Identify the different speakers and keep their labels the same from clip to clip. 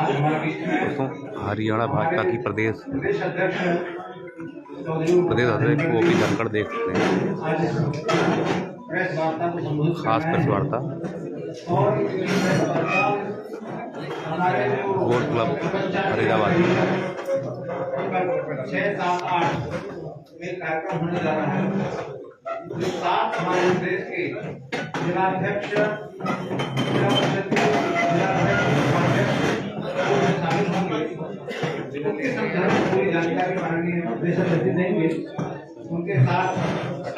Speaker 1: दोस्तों हरियाणा भाजपा की प्रदेश अध्यक्ष ओपी धनखड़ देख सकते हैं। खास प्रेस वार्ता गोल्ड क्लब फरीदाबाद।
Speaker 2: 6-7-8 में कार्यक्रम होने जा रहा है। जो 7 हमारे देश के जिलाध्यक्ष, जिला परिषद के जिलाध्यक्ष, उपाध्यक्ष शामिल होंगे। उनके संदर्भ में पूरी जानकारी माननीय प्रदेश अध्यक्ष देंगे। उनके साथ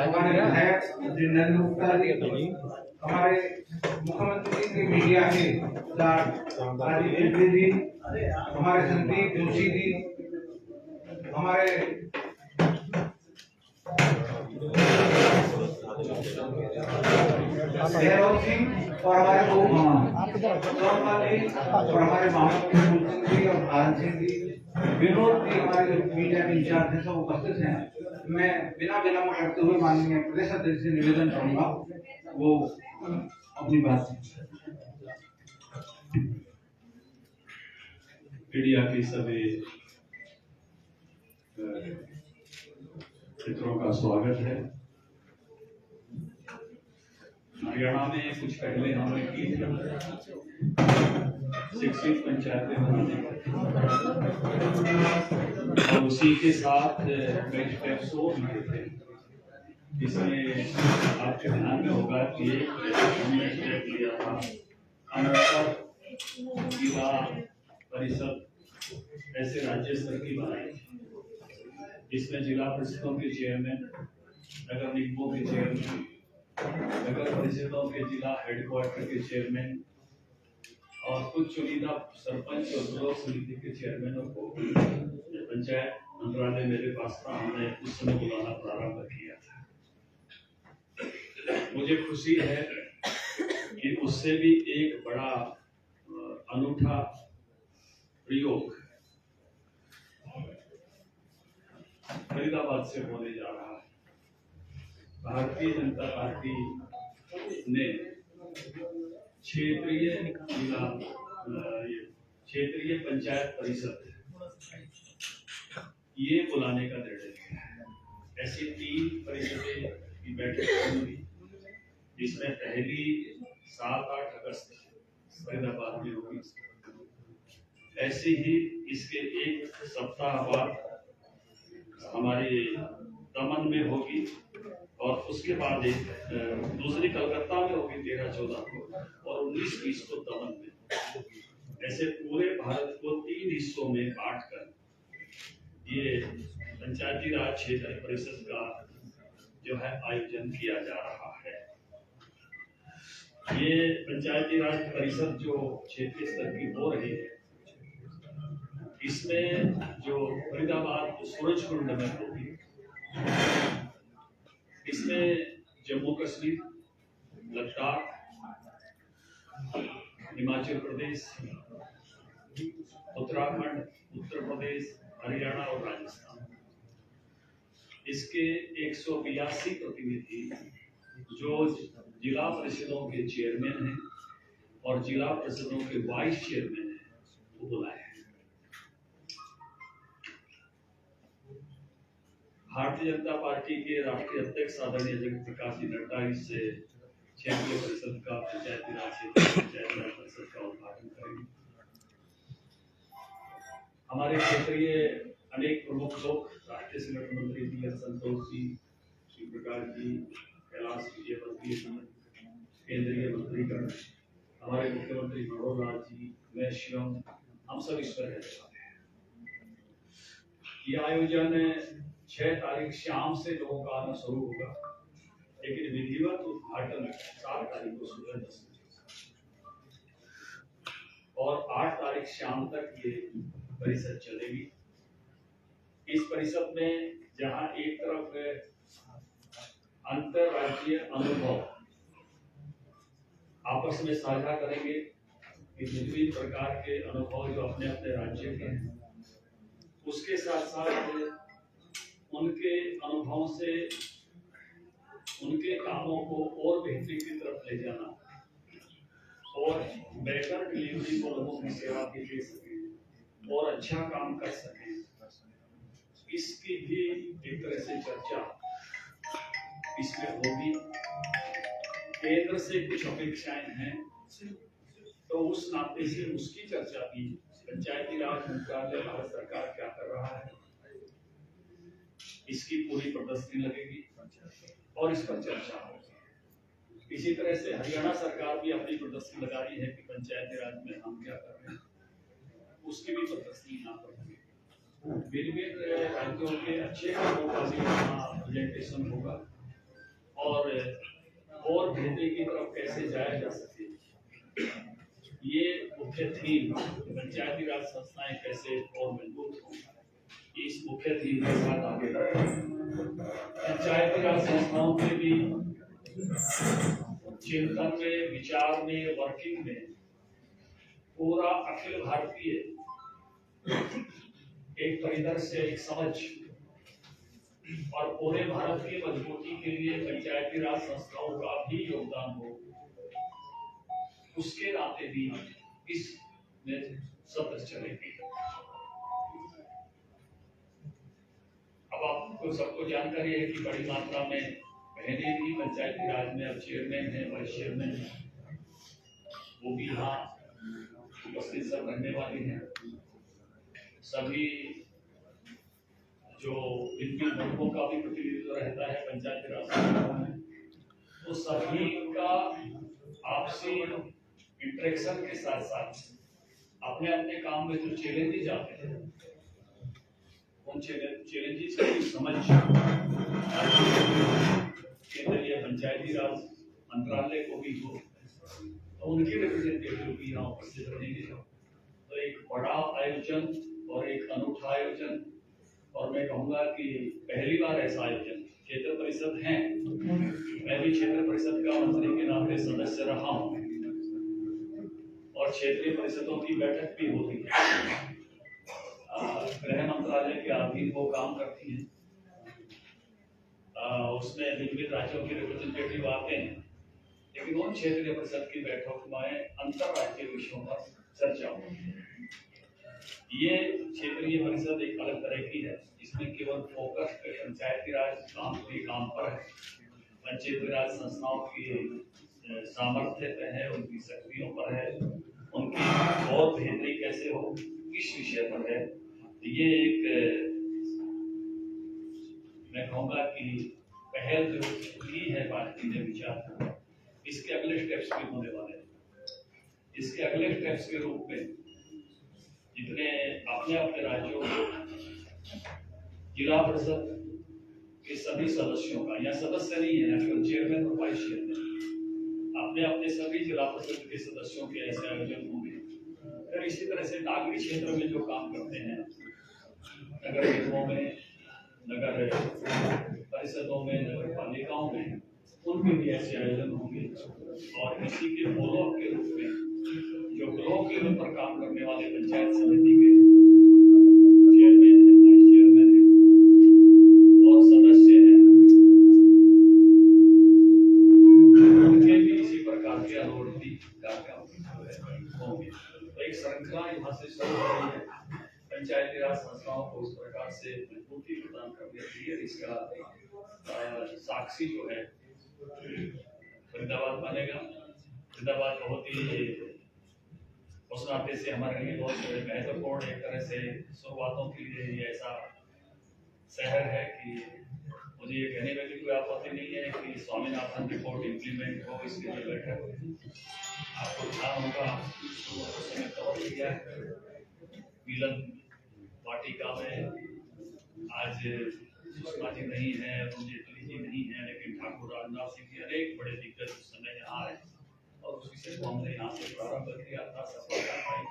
Speaker 2: हमारे विधायक नरेंद्र गुप्ता जी, हमारे मुख्यमंत्री के मीडिया के राजीव जी, हमारे संदीप जोशी जी, हमारे गहलोत सिंह और हमारे और हमारे मामा जी और भारत सिंह जी, विनोद जी, हमारे जो मीडिया के इंचार्ज हैं सब उपस्थित हैं। मैं बिना विलंब करते हुए माननीय प्रदेश अध्यक्ष से निवेदन करूंगा वो अपनी बात
Speaker 3: मीडिया के सभी मित्रों का स्वागत है। हरियाणा में कुछ पहले हमने की थी शिक्षित पंचायतें बनाने और उसी के साथ कई स्टेप्स और लिए थे। इसमें आपके ध्यान में होगा कि हमने स्टेप लिया था अंतर जिला परिषद ऐसे राज्य स्तर की बनाई। इसमें जिला परिषदों के चेयरमैन, नगर निगमों के चेयरमैन, नगर परिषदों के जिला हेडक्वार्टर के चेयरमैन और कुछ चुनिंदा सरपंच और ब्लॉक समिति के चेयरमैनों को पंचायत मंत्रालय मेरे पास था, हमने उस समय बुलाना प्रारंभ किया था। मुझे खुशी है कि उससे भी एक बड़ा अनूठा प्रयोग फरीदाबाद से होने जा रहा है। भारतीय जनता पार्टी ने क्षेत्रीय पंचायत परिषद ये बुलाने का निर्णय किया है। ऐसी 3 परिषदें की बैठक होगी, जिसमें पहली 7-8 अगस्त फरीदाबाद में होगी। ऐसे ही इसके एक सप्ताह बाद हमारे दमन में होगी और उसके बाद एक दूसरी कलकत्ता में होगी 13-14 को और 19-20 को दमन में। ऐसे पूरे भारत को 3 हिस्सों में बांटकर ये पंचायती राज क्षेत्र परिषद का जो है आयोजन किया जा रहा है। ये पंचायती राज परिषद जो क्षेत्रीय स्तर की हो रही है, इसमें जो फरीदाबाद सूरजकुंड में होगी, इसमें जम्मू कश्मीर, लद्दाख, हिमाचल प्रदेश, उत्तराखंड, उत्तर प्रदेश, हरियाणा और राजस्थान, इसके 182 प्रतिनिधि जो जिला परिषदों के चेयरमैन हैं और जिला परिषदों के वाइस चेयरमैन हैं वो बुलाए हैं। भारतीय जनता पार्टी के राष्ट्रीय अध्यक्ष आदरणीय जगत प्रकाश जी नड्डा इससे क्षेत्रीय परिषद का पंचायती राज परिषद का उद्घाटन करेंगे। हमारे क्षेत्रीय अनेक प्रमुख लोग, राष्ट्रीय संगठन मंत्री जी संतोष जी, श्री प्रकाश जी, कैलाश विजयवर्गीय जी, केंद्रीय मंत्रीगण, हमारे मुख्यमंत्री मनोहर लाल जी, मैं शिवम, हम सब इस पर रहने वाले हैं। यह आयोजन 6 तारीख शाम से लोगों का आना शुरू होगा, लेकिन विधिवत उद्घाटन 4 तारीख को सुबह 10 बजे और 8 तारीख शाम तक ये परिषद चलेगी। इस परिषद में जहां एक तरफ अंतरराज्यीय अनुभव आपस में साझा करेंगे कि विभिन्न प्रकार के अनुभव जो अपने अपने राज्य के हैं, उसके साथ साथ उनके अनुभव से उनके कामों को और बेहतरी की तरफ ले जाना और बेहतर डिलीवरी को लोगों की सेवा की दे सके, और अच्छा काम कर सकें, इसकी भी एक तरह से चर्चा इसमें होगी। केंद्र से कुछ अपेक्षाएं हैं, तो उस नाते से उसकी चर्चा भी, पंचायती राज मंत्रालय भारत सरकार क्या कर रहा है, इसकी पूरी प्रदर्शनी लगेगी और इस पर चर्चा होगी। इसी तरह से हरियाणा सरकार भी अपनी प्रदर्शनी लगा रही है कि पंचायती राज में हम क्या कर रहे हैं, उसकी भी प्रदर्शनी यहाँ पर होगी। भिन्न राज्यों के अच्छे कामों का भी यहाँ प्रेजेंटेशन होगा और बेहतरी की तरफ कैसे जाया जा सके, ये मुख्य थीम, पंचायती राज संस्थाएं कैसे और मजबूत हों, इस मुख्य थीम के साथ आगे बढ़ें। पंचायती राज संस्थाओं के भी चिंतन में, विचार में, वर्किंग में पूरा अखिल भारतीय एक परिदृश्य, एक समझ और पूरे भारत की मजबूती के लिए पंचायती राज संस्थाओं का भी योगदान हो, उसके नाते भी इस सत्र चलेगी। अब आपको सबको जानकारी है कि बड़ी मात्रा में बहनें भी पंचायती राज में अब चेयरमैन है, वाइस चेयरमैन है, वो भी यहाँ उपस्थित सब रहने वाली हैं। सभी जो विभिन्न वर्गों का भी प्रतिनिधित्व रहता है पंचायती राज संस्थाओं में, तो सभी का आपसी इंटरेक्शन के साथ साथ अपने अपने काम में जो चैलेंजेस आते हैं, उन चैलेंजेस की समझ केंद्रीय पंचायती राज मंत्रालय को भी हो, तो उनके रिप्रेजेंटेटिव भी यहाँ उपस्थित रहेंगे। तो एक बड़ा आयोजन और एक अनूठा आयोजन, और मैं कहूँगा कि पहली बार ऐसा आयोजन, क्षेत्र परिषद है, मैं भी क्षेत्र परिषद का मंत्री के नाते सदस्य रहा हूँ और क्षेत्रीय परिषदों की बैठक भी होती है, गृह मंत्रालय के अधीन वो काम करती है, उसमें विभिन्न राज्यों के रिप्रेजेंटेटिव आते हैं, लेकिन उन क्षेत्रीय परिषद की बैठक में अंतरराज्यीय विषयों पर चर्चा होती है। ये क्षेत्रीय परिषद एक अलग तरह की है, इसमें केवल फोकस पंचायती राज काम पर है, पंचायती राज संस्थाओं की सामर्थ्य है, उनकी शक्तियों पर है, उनकी और बेहतरी कैसे हो, इस विषय पर है। ये एक मैं कहूँगा कि पहल जो की है पार्टी ने विचार, इसके अगले स्टेप्स भी होने वाले हैं। इसके अगले स्टेप्स के रूप में जितने अपने अपने राज्यों जिला परिषद के सभी सदस्यों का, या सदस्य नहीं है, केवल चेयरमैन और वाइस चेयरमैन, अपने अपने सभी जिला परिषद के सदस्यों के ऐसे आयोजन होंगे। फिर इसी तरह से नागरिक क्षेत्र में जो काम करते हैं, नगर निगमों में, नगर परिषदों में, नगर पालिकाओं में, उनके भी ऐसे आयोजन होंगे। और इसी के फॉलोअप के रूप में जो ब्लॉक लेवल पर काम करने वाले पंचायत समिति के चेयरमैन है, वाइस चेयरमैन है और सदस्य हैं, उनके भी इसी प्रकार के अनुवर्ती कार्यक्रम होंगे। तो एक श्रृंखला यहाँ से शुरू हो रही है, पंचायती राज संस्थाओं को इस प्रकार से मजबूती प्रदान करने के लिए। इसका साक्षी जो है फरीदाबाद बनेगा। फरीदाबाद बहुत ही उस नाते से हमारे लिए बहुत महत्वपूर्ण एक तरह से शुरुआतों के लिए ये ऐसा शहर है कि मुझे ये कहने में भी कोई आपत्ति नहीं है कि स्वामीनाथन रिपोर्ट इम्प्लीमेंट हो, इसके लिए बैठक आपको ध्यान होगा, उसने कवर किया है। मिलन वाटिका में आज सुषमा जी नहीं है, अरुण जेटली जी नहीं है, लेकिन ठाकुर राजनाथ सिंह जी अनेक बड़े दिग्गज उस समय यहाँ आए और उस विषय को हमने यहाँ से प्रारंभ किया था, सफलता पाई।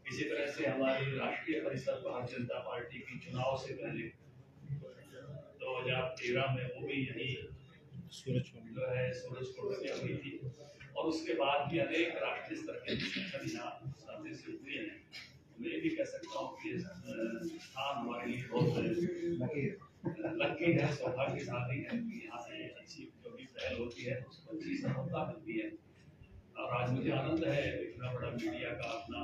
Speaker 3: इसी तरह से हमारी राष्ट्रीय परिषद भारतीय जनता पार्टी की चुनाव से पहले 2013 में वो भी यही सूरजपुर से हुई थी, और उसके बाद भी अनेक राष्ट्रीय स्तर के डिसीजन यहाँ सामने से हुए हैं। मैं भी कह सकता हूँ कि स्थान हमारे लिए बहुत लकी है, सौभाग्यशाली है कि यहाँ से अच्छी जो भी पहल होती है उसको अच्छी सफलता मिलती है। और आज मुझे आनंद है इतना बड़ा मीडिया का अपना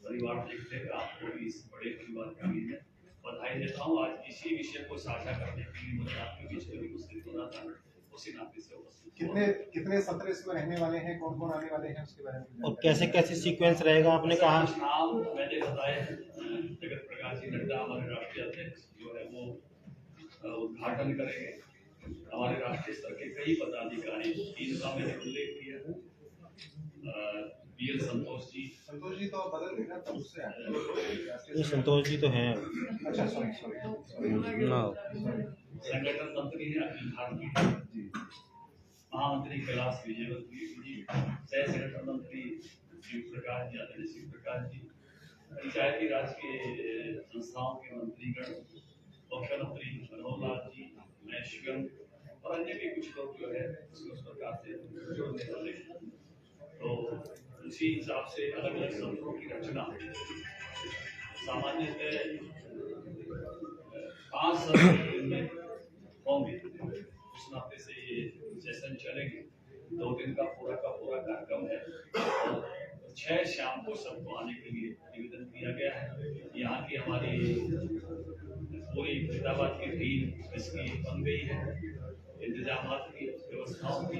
Speaker 3: परिवार देखते हैं। आपको भी इस बड़े परिवार के लिए बधाई देता हूँ। आज इसी विषय को साझा करने के लिए मुझे आपके बीच में उपस्थित होना था, उसी नाते से उपस्थित।
Speaker 2: कितने सत्र इसमें रहने वाले हैं, कौन कौन आने वाले हैं, उसके बारे में
Speaker 4: और कैसे कैसे सीक्वेंस रहेगा आपने कहा?
Speaker 3: कुछ नाम मैंने बताए हैं। जगत प्रकाश जी नड्डा हमारे राष्ट्रीय अध्यक्ष जो है वो उद्घाटन करेंगे। हमारे राष्ट्रीय स्तर के कई पदाधिकारी, इनका मैंने उल्लेख किया है। BL संतोष जी
Speaker 2: तो बदल देना, तब उससे आए।
Speaker 4: ये संतोष जी तो हैं।
Speaker 2: अच्छा, सॉरी।
Speaker 3: संगठन मंत्री है अखिल भारतीय महामंत्री कैलाश विजयवर्गीय जी, सह संगठन मंत्री शिव प्रकाश जी, आदरणीय शिव प्रकाश जी, पंचायती राज के संस्थाओं के मंत्रीगण, मुख्यमंत्री मनोहर लाल जी, महेश्वरम और अन्य भी कुछ लोग जो है उस प्रकार से जुड़ने वाले हैं। तो उसी हिसाब से अलग अलग सत्रों की रचना सामान्यतः 5 सत्र में होंगे। उस नाते से ये सेशन चलेंगे। 2 दिन का पूरा कार्यक्रम है और 6 शाम को सबको आने के लिए निवेदन किया गया है। यहाँ की हमारी पूरी फरीदाबाद की टीम इसकी बन गई है, इंतजामात की व्यवस्थाओं की।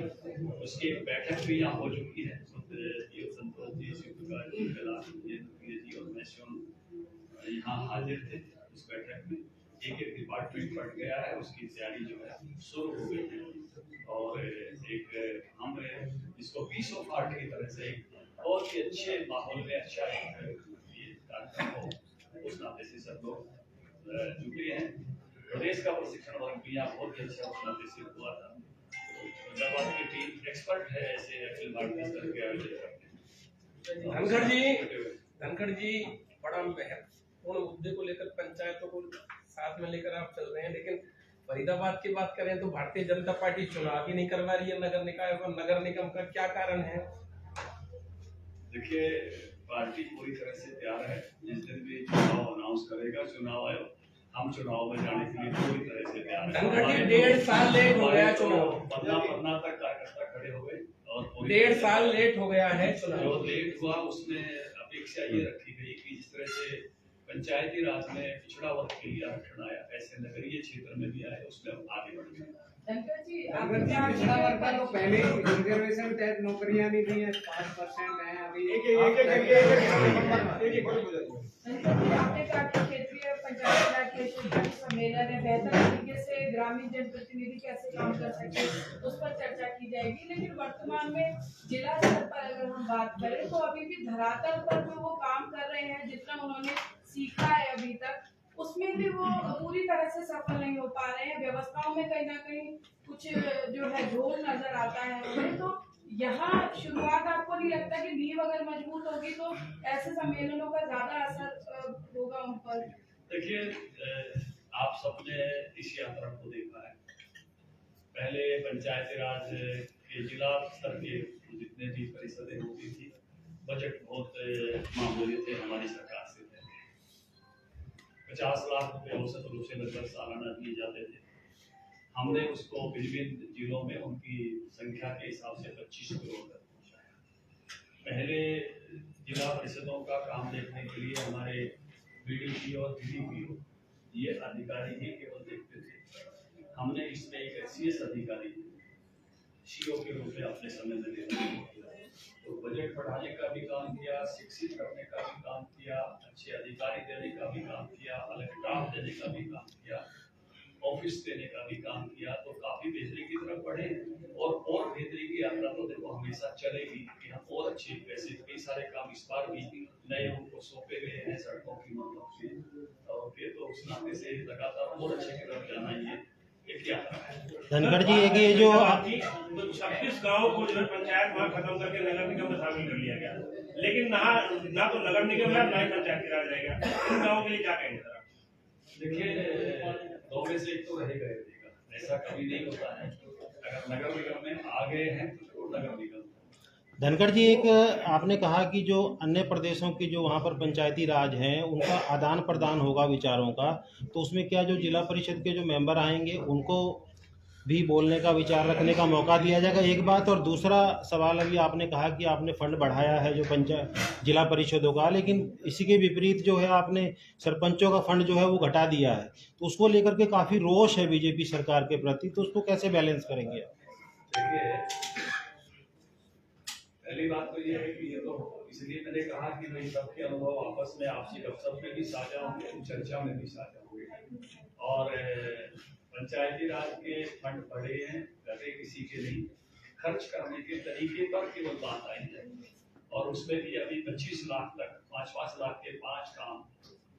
Speaker 3: उसकी एक बैठक भी यहाँ हो चुकी है। संतोष जी, शिव प्रकाश जी, कैलाश जी और महेश्वरम यहाँ हाजिर थे उस बैठक में। एक डिपार्टमेंट बढ़ गया है, उसकी तैयारी जो है शुरू हो गई है और एक हम इसको पीस ऑफ आर्ट की तरह से बहुत ही अच्छे माहौल में अच्छा ये कार्यक्रम हो, उस नाते से सब लोग जुटे हैं। प्रदेश का प्रशिक्षण वर्ग भी यहाँ बहुत ही अच्छा उस नाते से हुआ था। फरीदाबाद की टीम एक्सपर्ट है ऐसे अखिल भारतीय स्तर के आयोजन करते हैं।
Speaker 5: धनखड़ जी बड़ा महत्वपूर्ण मुद्दे को लेकर पंचायतों को साथ में लेकर आप चल रहे हैं, लेकिन फरीदाबाद की बात करें तो भारतीय जनता पार्टी चुनाव ही नहीं करवा रही है नगर निकाय और नगर निगम का क्या कारण है?
Speaker 3: देखिए, पार्टी पूरी तरह से तैयार है। जिस दिन भी चुनाव अनाउंस करेगा चुनाव आयोग, हम चुनाव में जाने के लिए पूरी तरह से तैयार है।
Speaker 5: 1.5 साल लेट हो गया चुनाव,
Speaker 3: पन्ना तक कार्यकर्ता खड़े हो गए और
Speaker 5: 1.5 साल लेट हो गया है चुनाव।
Speaker 3: जो लेट हुआ उसमें अपेक्षा ये रखी गई कि जिस तरह से पंचायती राज में पिछड़ा वर्ग के लिए आरक्षण आया, ऐसे नगरीय क्षेत्र में भी आए, उसमें हम आगे बढ़ेंगे।
Speaker 6: पिछड़ा वर्ग का तो पहले ही रिजर्वेशन तहत नौकरियां नहीं दी है, 5% है अभी।
Speaker 7: आपने कहा कि क्षेत्रीय पंचायत राज के सम्मेलन है, बेहतर तरीके से ग्रामीण जनप्रतिनिधि कैसे काम कर सके उस पर चर्चा की जाएगी। लेकिन वर्तमान में जिला स्तर पर अगर हम बात करें तो अभी भी धरातल पर जो वो काम कर रहे हैं, जितना उन्होंने सीखा है अभी तक, उसमें भी वो पूरी तरह से सफल नहीं हो पा रहे हैं। व्यवस्थाओं में कहीं ना कहीं कुछ जो है झोल नजर आता है हमें। तो यहाँ शुरुआत आपको नहीं लगता कि नींव अगर मजबूत होगी तो ऐसे सम्मेलनों का ज्यादा असर होगा उन पर?
Speaker 3: देखिए, आप सबने इस यात्रा को देखा है। पहले पंचायती राज के जिला स्तर के जितने भी परिषदें होती थी, बजट बहुत मामूली थे, हमारी सरकार से थे। 50 लाख रुपए औसत रूप से लगभग सालाना दिए जाते थे। हमने उसको विभिन्न जिलों में उनकी संख्या के हिसाब से 25 करोड़ तक पहुंचाया। पहले जिला परिषदों का काम देखने के लिए हमारे BDP और BDPO ये अधिकारी ही केवल देखते थे। हमने इसमें एक SCS अधिकारी CO के रूप में अपने समय में ले लिया। तो बजट बढ़ाने का भी काम किया, शिक्षित करने का भी काम किया, अच्छे अधिकारी देने का भी काम किया, अलग स्टाफ देने का भी काम किया, ऑफिस देने का भी काम किया। तो काफी बेहतरी की तरफ बढ़े और बेहतरी की यात्रा तो देखो हमेशा चलेगी कि हम और अच्छे पैसे कई सारे काम इस बार भी नए उनको सौंपे गए हैं सड़कों की मतलब से, और फिर तो उस नाते से लगातार और अच्छे की तरफ जाना ये एक यात्रा है।
Speaker 4: धनखड़ जी, एक ये जो
Speaker 8: 26 गाँव को जो पंचायत वहाँ खत्म करके नगर निगम में शामिल कर लिया गया, लेकिन ना तो नगर निगम है ना ही पंचायती राज रहेगा। इन गाँवों के लिए क्या कहेंगे सर?
Speaker 3: देखिए, 2 में से एक तो रहेगा, ऐसा कभी नहीं होता है। अगर नगर निगम में आ गए हैं तो जरूर नगर निगम।
Speaker 4: धनखड़ जी, एक आपने कहा कि जो अन्य प्रदेशों की जो वहाँ पर पंचायती राज हैं उनका आदान प्रदान होगा विचारों का, तो उसमें क्या जो जिला परिषद के जो मेंबर आएंगे उनको भी बोलने का, विचार रखने का मौका दिया जाएगा, एक बात। और दूसरा सवाल, अभी आपने कहा कि आपने फंड बढ़ाया है जो पंचायत जिला परिषदों का, लेकिन इसी के विपरीत जो है आपने सरपंचों का फंड जो है वो घटा दिया है, तो उसको लेकर के काफ़ी रोष है बीजेपी सरकार के प्रति, तो उसको कैसे बैलेंस करेंगे आप?
Speaker 3: देखिए, पहली बात तो ये है कि ये तो इसलिए मैंने कहा कि भाई सबके अनुभव आपस में आपसी गपशप में भी साझा होंगे, चर्चा में भी साझा होंगे। और पंचायती राज के फंड बढ़े हैं, घटे किसी के नहीं, खर्च करने के तरीके पर केवल बात आई है। और उसमें भी अभी 25 लाख तक 5-5 लाख के 5 काम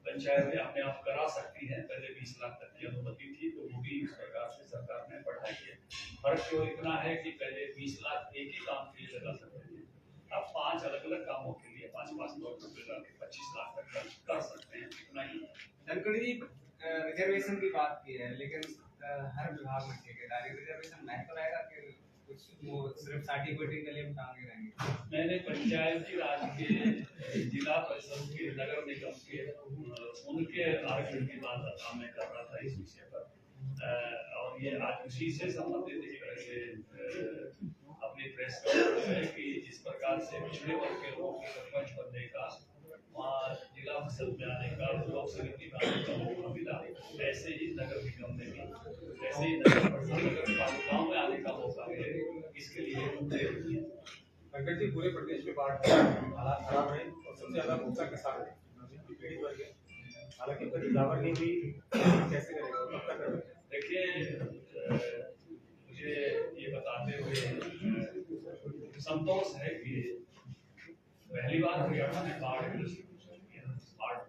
Speaker 3: पंचायतें अपने आप करा सकती हैं। पहले 20 लाख तक की अनुमति थी, तो वो भी इस प्रकार से सरकार ने बढ़ाई है। फर्क केवल इतना है कि पहले 20 लाख एक ही काम के लिए लगा सकते थे, अब 5 अलग अलग कामों के लिए 5-5 लाख रुपए लगा के 25 लाख तक खर्च कर सकते हैं। इतना ही
Speaker 6: धनखड़ जी, रिजर्वेशन की बात की है, लेकिन हर विभाग में ठेकेदारी रिजर्वेशन महत्व रहेगा कि कुछ वो सिर्फ सर्टिफिकेट के लिए टांगे रहेंगे?
Speaker 3: मैंने पंचायती राज के जिला परिषद के नगर निगम के उनके आरक्षण की बात मैं कर रहा था इस विषय पर। और ये आज उसी से संबंधित एक तरह से अपनी प्रेस कॉन्फ्रेंस है कि जिस प्रकार से पिछड़े वर्ग के लोगों को सरपंच बनने का, वहाँ जिला परिषद में आने का, लोक समिति में आने का मौका मिला, ऐसे ही नगर निगम में भी, ऐसे ही नगर परिषद नगर पालिकाओं में आने का मौका मिले, इसके लिए
Speaker 2: पंकज जी, पूरे प्रदेश में बाढ़ हालात खराब है और सबसे ज्यादा नुकसान किसान है, पीड़ित वर्ग है। हालांकि कभी दावा नहीं हुई, कैसे करेगा, कब तक करेगा?
Speaker 3: देखिए, मुझे ये बताते हुए संतोष है कि पहली बार हरियाणा में बाढ़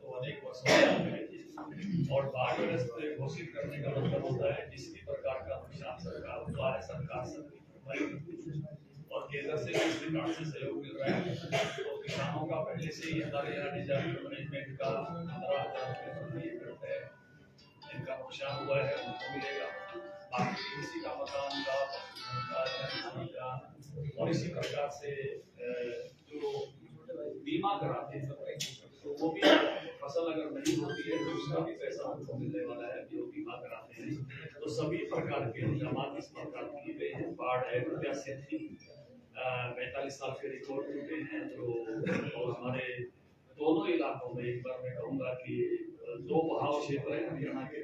Speaker 3: तो अनेक वर्षों से, और बाढ़ग्रस्त घोषित करने का मतलब होता है जिस प्रकार का नुकसान सरकार हुआ है, सरकार से और केंद्र से भी इस प्रकार से सहयोग मिल रहा है। तो किसानों का पहले से ही डिजास्टर मैनेजमेंट का 15,000 रुपये है, जिनका नुकसान हुआ है उनको मिलेगा। बाकी किसी का मकान का और इसी प्रकार से जो बीमा कराते हैं तो वो भी फसल अगर नहीं होती है तो उसका भी पैसा उनको मिलने वाला है जो बीमा कराते हैं। तो सभी प्रकार के इंतजाम इस प्रकार किए गए हैं। बाढ़ है, 45 साल के रिकॉर्ड टूटे हैं जो, और हमारे दोनों इलाकों में एक बार मैं कहूँगा कि 2 बहाव क्षेत्र है हरियाणा के,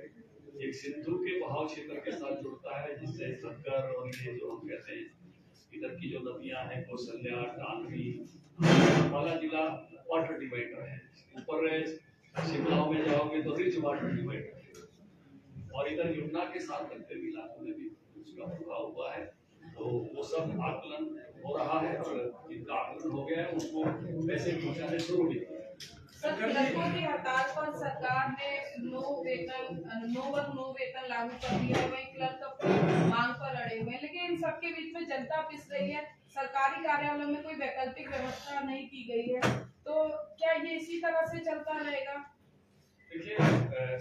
Speaker 3: एक सिंधु के बहाव क्षेत्र के साथ जुड़ता है जिससे शक्कर और ये जो हम कहते हैं इधर की जो नदियां हैं कौशल्या, टांगरी, वाला जिला वाटर डिवाइडर है। ऊपर शिमला में जाओगे तो रिच वाटर डिवाइडर है, और इधर यमुना के साथ लगते इलाकों में भी उसका प्रभाव हुआ है। तो वो सब आकलन हो रहा है, और जिनका आकलन हो गया है उसको पैसे पहुंचाने शुरू भी किया।
Speaker 7: क्लर्कों की हड़ताल पर सरकार ने नो वर्क नो वेतन लागू कर दिया है, वही क्लर्क अपनी मांग पर अड़े हुए हैं, लेकिन इन सबके बीच में जनता पिस रही है। सरकारी कार्यालयों में कोई वैकल्पिक व्यवस्था नहीं की गई है, तो क्या ये इसी तरह से चलता रहेगा?
Speaker 3: देखिए,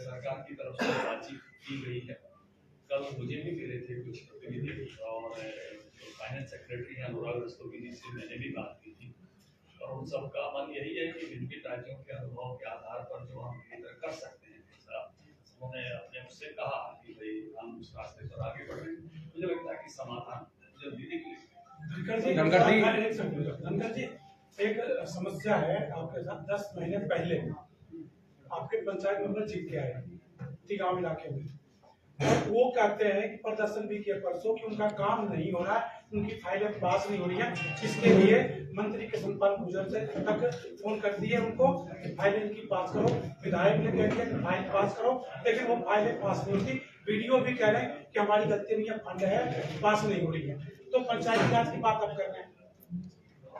Speaker 3: सरकार की तरफ से बातचीत की गई है। कल मुझे भी मिले थे कुछ प्रतिनिधि, और फाइनेंस सेक्रेटरी हैं अनुराग रस्तोगी से मैंने भी बात की थी, और उन सब का मन यही है कि विभिन्न राज्यों के अनुभव के आधार पर जो हम बेहतर कर सकते हैं, उन्होंने अपने मुझसे कहा कि भाई हम उस रास्ते पर आगे बढ़ रहे हैं। मुझे लगता है कि समाधान जल्दी निकलेगा।
Speaker 9: धनखड़ जी, एक समस्या है आपके साथ। 10 महीने पहले आपके पंचायत मेंबर जीत के आए गांव इलाके में, और वो कहते हैं कि प्रदर्शन भी किया परसों कि उनका काम नहीं हो रहा है, उनकी फाइलें पास नहीं हो रही है। इसके लिए मंत्री के संपर्क गुजर से तक फोन कर दिए उनको कि फाइलें इनकी पास करो। विधायक ने कह दिया कि फाइल पास करो, लेकिन वो फाइलें पास नहीं होती। वीडियो भी कह रहे हैं कि हमारी गलती नहीं है, फंड है, पास नहीं हो रही है। तो पंचायती राज की बात अब कर रहे हैं।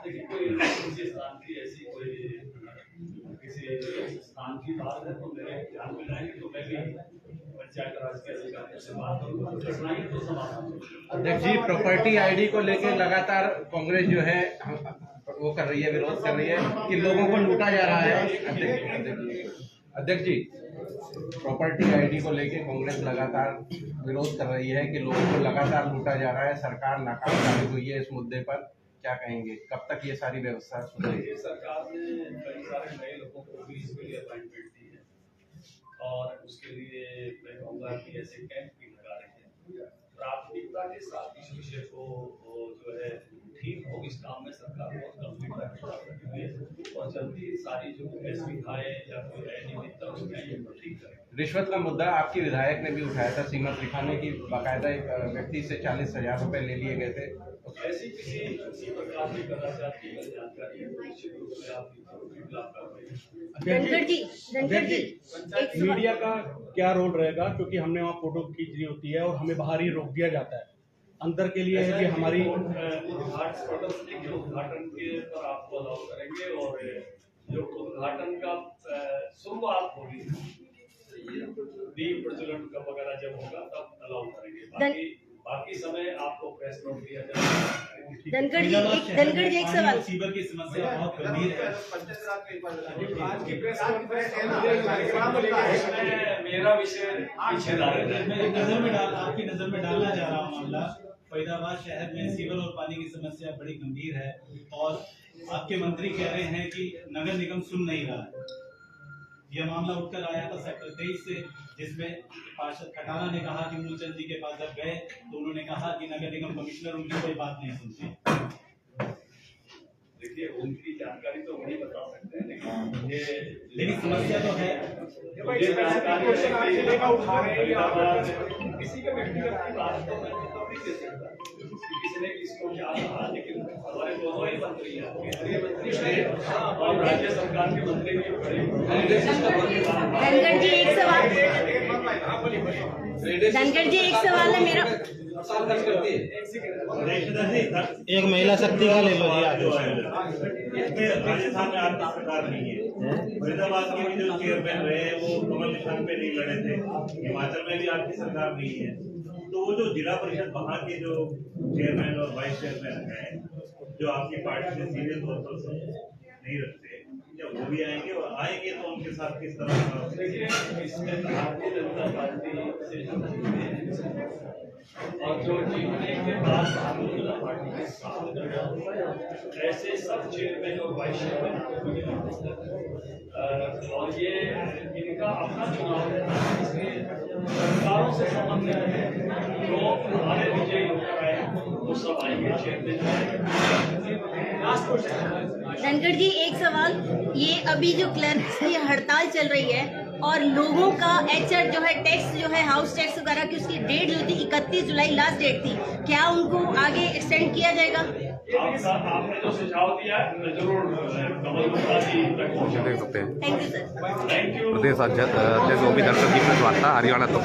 Speaker 3: देखिए, कोई किसी स्थान की ऐसी कोई किसी स्थान की बात है तो मेरे ध्यान में आएगी, तो मैं भी पंचायत राज के अधिकारियों से बात करूंगा तो समाधान।
Speaker 10: अध्यक्ष जी, प्रॉपर्टी आईडी को लेकर लगातार कांग्रेस जो है वो कर रही है, विरोध कर रही है कि लोगों को लूटा जा रहा है। अध्यक्ष जी, प्रॉपर्टी आईडी को लेकर कांग्रेस लगातार विरोध कर रही है कि लोगों को लगातार लूटा जा रहा है, सरकार नाकाम साबित हुई है इस मुद्दे पर, क्या कहेंगे, कब तक ये सारी व्यवस्था सुधरेगी?
Speaker 3: सरकार ने कई सारे नए लोगों को भी इसके लिए अपॉइंटमेंट दी है, और उसके लिए मैं कहूँगा कि ऐसे कैंप भी लगा रहे हैं। प्राथमिक सारी जो असुविधाएं या कोई अनियमितता उसमें ये ठीक करें।
Speaker 10: रिश्वत का मुद्दा आपकी विधायक ने भी उठाया था, सीमा त्रिखाने की बाकायदा एक व्यक्ति से 40,000 रुपए ले लिए गए थे।
Speaker 3: ऐसी किसी प्रकार की कदाचार की जानकारी निश्चित रूप से आपकी खिलाफ कार्रवाई।
Speaker 11: धनखड़ जी
Speaker 8: मीडिया का क्या रोल रहेगा, क्योंकि हमने वहाँ फोटो खींचनी होती है और हमें बाहर ही रोक दिया जाता है। अंदर के लिए है कि हमारी
Speaker 3: प्रदर्शनी के उद्घाटन के पर आपको अलाउ करेंगे और जो उद्घाटन का शुरुआत होगी दीप प्रज्वलन का वगैरह जब होगा तब अलाउ करेंगे। बाकी समय आपको प्रेस नोट दिया जाएगा।
Speaker 11: धनखड़ जी एक सवाल।
Speaker 8: सीवर की समस्या बहुत गंभीर है।
Speaker 2: आज की प्रेस कॉन्फ्रेंस
Speaker 3: मेरा विषय पीछे ला रहे हैं।
Speaker 12: आपकी नजर में डालना चाह रहा हूँ मामला। फरीदाबाद शहर में सीवर और पानी की समस्या बड़ी गंभीर है और आपके मंत्री कह रहे हैं कि नगर निगम सुन नहीं रहा है। यह मामला उठकर आया था सेक्टर 23 से, जिसमें पार्षद खटाना ने कहा कि मूलचंद जी के पास जब गए तो उन्होंने कहा कि नगर निगम कमिश्नर उनकी कोई बात नहीं सुनते।
Speaker 3: देखिए उनकी जानकारी तो वही बता सकते हैं,
Speaker 12: लेकिन समस्या तो है।
Speaker 3: किसी का व्यक्तिगत बात तो नहीं दे सकता, किसी ने किसको क्या कहा, लेकिन हमारे दोनों ही मंत्री हैं, केंद्रीय मंत्री और राज्य सरकार के मंत्री भी बड़े।
Speaker 11: धनखड़ जी एक सवाल। धनखड़ जी एक सवाल है मेरा।
Speaker 4: एक महिला शक्ति का ले लो जी आप।
Speaker 8: राजस्थान में आपकी सरकार नहीं है। फरीदाबाद के भी जो चेयरमैन रहे वो कमल निशान पे नहीं लड़े थे। हिमाचल में भी आपकी सरकार नहीं है। तो वो जो जिला परिषद वहाँ के जो चेयरमैन और वाइस चेयरमैन हैं जो आपकी पार्टी से सीधे तौर पर नहीं रखते, जब वो भी आएंगे और आएंगे तो उनके साथ किस तरह
Speaker 3: इसमें भारतीय जनता पार्टी से और जो जीतने के बाद भारतीय जनता पार्टी के साथ ऐसे सब चेयरमैन और वाइस चेयरमैन और ये इनका अपना चुनाव है, इसलिए सरकारों से संबंधित है। जो हमारे विजयी होकर आए वो सब आएंगे, चेयरमैन।
Speaker 11: धनखड़ जी एक सवाल। ये अभी जो क्लर्क से ये हड़ताल चल रही है और लोगों का एचआर जो है टैक्स जो है हाउस टैक्स वगैरह की उसकी डेट जो थी 31 जुलाई लास्ट डेट थी, क्या उनको आगे एक्सटेंड किया जाएगा?
Speaker 3: आपने जो सुझाव दिया है जरूर कमल जी तक पहुंचा
Speaker 1: देख सकते हैं।
Speaker 11: Thank you sir.
Speaker 3: Thank you.
Speaker 1: प्रदेश अध्यक्ष ओपी धनखड़ जी की प्रेस वार्ता हरियाणा से।